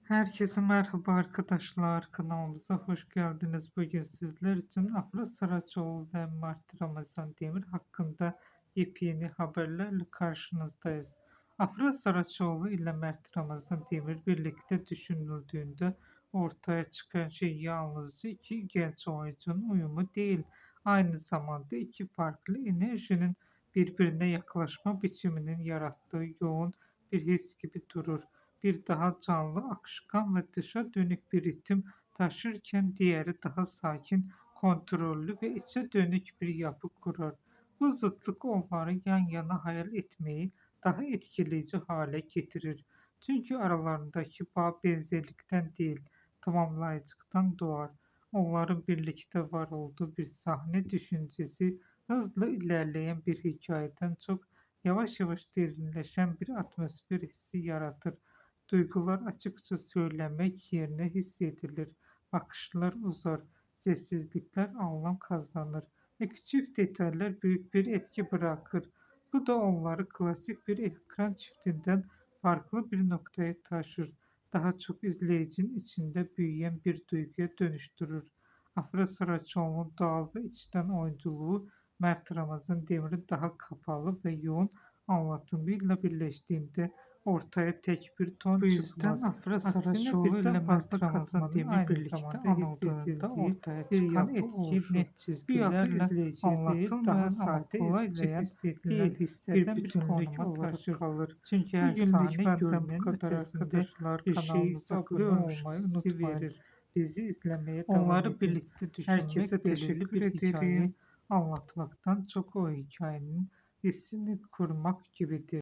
Herkese merhaba arkadaşlar. Kanalımıza hoş geldiniz. Bugün sizler için Afra Saraçoğlu ve Mert Ramazan Demir hakkında yepyeni haberlerle karşınızdayız. Afra Saraçoğlu ile Mert Ramazan Demir birlikte düşünüldüğünde ortaya çıkan şey yalnızca iki genç oyuncunun uyumu değil, aynı zamanda iki farklı enerjinin birbirine yaklaşma biçiminin yarattığı yoğun bir his gibi durur. Bir daha canlı, akışkan ve dışa dönük bir ritim taşırken diğeri daha sakin, kontrollü ve içe dönük bir yapı kurar. Bu zıtlık onları yan yana hayal etmeyi daha etkileyici hale getirir. Çünkü aralarındaki bağ benzerlikten değil, tamamlayıcılıktan doğar. Onların birlikte var olduğu bir sahne düşüncesi, hızlı ilerleyen bir hikayeden çok yavaş yavaş derinleşen bir atmosfer hissi yaratır. Duygular açıkça söylemek yerine hissedilir. Bakışlar uzar, sessizlikler anlam kazanır ve küçük detaylar büyük bir etki bırakır. Bu da onları klasik bir ekran çiftinden farklı bir noktaya taşır. Daha çok izleyicinin içinde büyüyen bir duyguya dönüştürür. Afra Saraçoğlu'nun doğal ve içten oyunculuğu Mert Ramazan Demir'in daha kapalı ve yoğun anlatımıyla birleştiğinde ortaya tek bir ton çıkmaz. Bu yüzden Afra Aksine Saraçoğlu ile fazla Mert Ramazan katmanın Demir aynı birlikte zamanda anıldığında hissedildiği ortaya bir çıkan yapı etki oluşur. net Bu yapı çizgilerle izleyiciye değil, daha anlatılmayan ama sade kolayca izleyen hissedilen değil, bir hisseden bir bütünlük konuma olarak taşır. kalır. Çünkü her Bugünlük sahne benden bu görünenin kadar ötesinde arkadaşlar. bir şeyi Kanalımıza abone saklıyormuş olmayı hissi unutmayın. verir. Bizi izlemeye devam Onları edin. birlikte Herkese düşünmek belirli teşekkür bir hikaye ederim. anlatmaktan çok o hikayenin hissini kurmak gibidir.